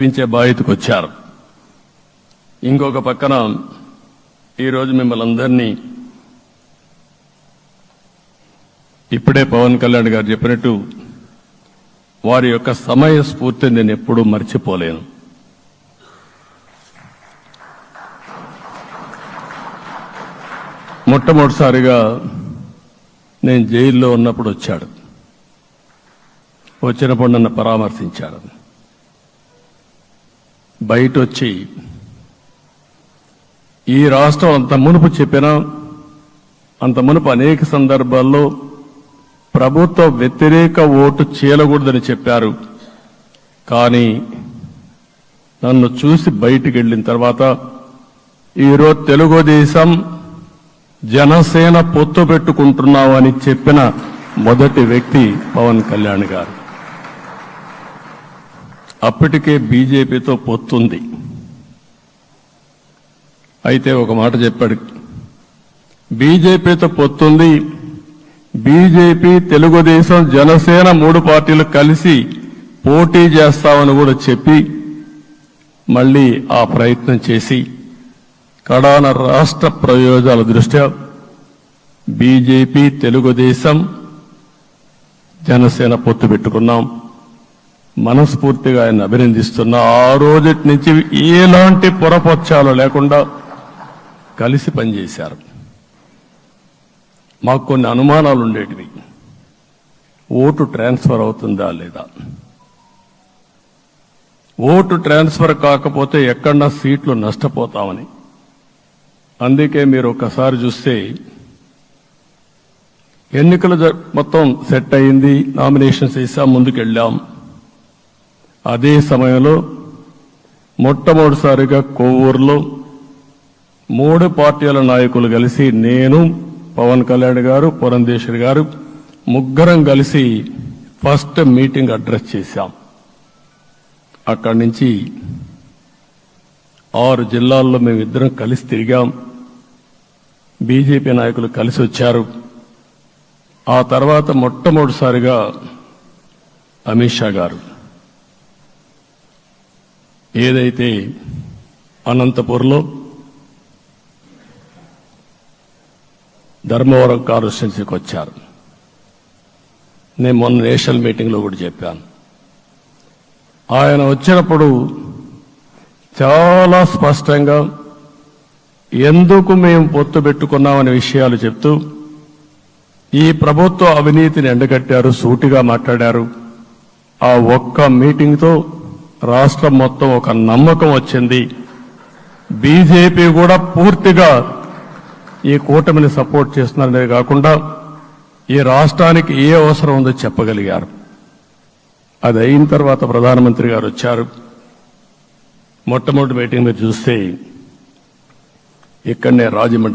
పెంచే బాధ్యతకు వచ్చారు. ఇంకొక పక్కన ఈరోజు మిమ్మల్ని అందరినీ ఇప్పుడే పవన్ కళ్యాణ్ గారు చెప్పినట్టు వారి యొక్క సమయ స్ఫూర్తిని నేను ఎప్పుడూ మర్చిపోలేను. మొట్టమొదటిసారిగా నేను జైల్లో ఉన్నప్పుడు వచ్చాడు. వచ్చినప్పుడు నన్ను పరామర్శించాడు. బయట వచ్చి ఈ రాష్ట్రం అంత మునుపు చెప్పినా అంత మునుపు అనేక సందర్భాల్లో ప్రభుత్వ వ్యతిరేక ఓటు చీలకూడదని చెప్పారు. కానీ నన్ను చూసి బయటికి వెళ్ళిన తర్వాత ఈరోజు తెలుగుదేశం జనసేన పొత్తు పెట్టుకుంటున్నామని చెప్పిన మొదటి వ్యక్తి పవన్ కళ్యాణ్ గారు. అప్పటికే బీజేపీతో పొత్తుంది. అయితే ఒక మాట చెప్పాడు, బీజేపీతో పొత్తుంది, బీజేపీ తెలుగుదేశం జనసేన 3 పార్టీలు కలిసి పోటీ చేస్తామని కూడా చెప్పి మళ్లీ ఆ ప్రయత్నం చేసి కడాన రాష్ట్ర ప్రయోజనాల దృష్ట్యా బీజేపీ తెలుగుదేశం జనసేన పొత్తు పెట్టుకున్నాం. మనస్ఫూర్తిగా ఆయన అభినందిస్తున్నా. ఆ రోజు నుంచి ఎలాంటి పొరపక్షాలు లేకుండా కలిసి పనిచేశారు. మాకు కొన్ని అనుమానాలు ఉండేటివి. ఓటు ట్రాన్స్ఫర్ అవుతుందా లేదా, ఓటు ట్రాన్స్ఫర్ కాకపోతే ఎక్కడన్నా సీట్లు నష్టపోతామని. అందుకే మీరు ఒకసారి చూస్తే ఎన్నికలు మొత్తం సెట్ అయింది, నామినేషన్స్ వేసాం, ముందుకెళ్ళాం. అదే సమయంలో మొట్టమొదటిసారిగా కొవ్వూరులో 3 పార్టీల నాయకులు కలిసి నేను, పవన్ కళ్యాణ్ గారు, పురంధేశ్వరి గారు ముగ్గురం కలిసి ఫస్ట్ మీటింగ్ అడ్రస్ చేశాం. అక్కడి నుంచి 6 జిల్లాల్లో మేమిద్దరం కలిసి తిరిగాం. బీజేపీ నాయకులు కలిసి వచ్చారు. ఆ తర్వాత మొట్టమొదటిసారిగా అమిత్ షా గారు ఏదైతే అనంతపూర్లో ధర్మవరం కాన్స్టిట్యున్సీకి వచ్చారు. నేను మొన్న నేషనల్ మీటింగ్లో కూడా చెప్పాను. ఆయన వచ్చినప్పుడు చాలా స్పష్టంగా ఎందుకు మేము పొత్తు పెట్టుకున్నామనే విషయాలు చెప్తూ ఈ ప్రభుత్వ అవినీతిని ఎండగట్టారు, సూటిగా మాట్లాడారు. ఆ ఒక్క మీటింగ్తో రాష్ట్రం మొత్తం ఒక నమ్మకం వచ్చింది. బీజేపీ కూడా పూర్తిగా ఈ కూటమిని సపోర్ట్ చేస్తున్నారనే కాకుండా ఈ రాష్ట్రానికి ఏ అవసరం ఉందో చెప్పగలిగారు. అది అయిన తర్వాత ప్రధానమంత్రి గారు వచ్చారు. మొట్టమొదటి మీటింగ్ మీరు చూస్తే ఇక్కడనే రాజమండ్రి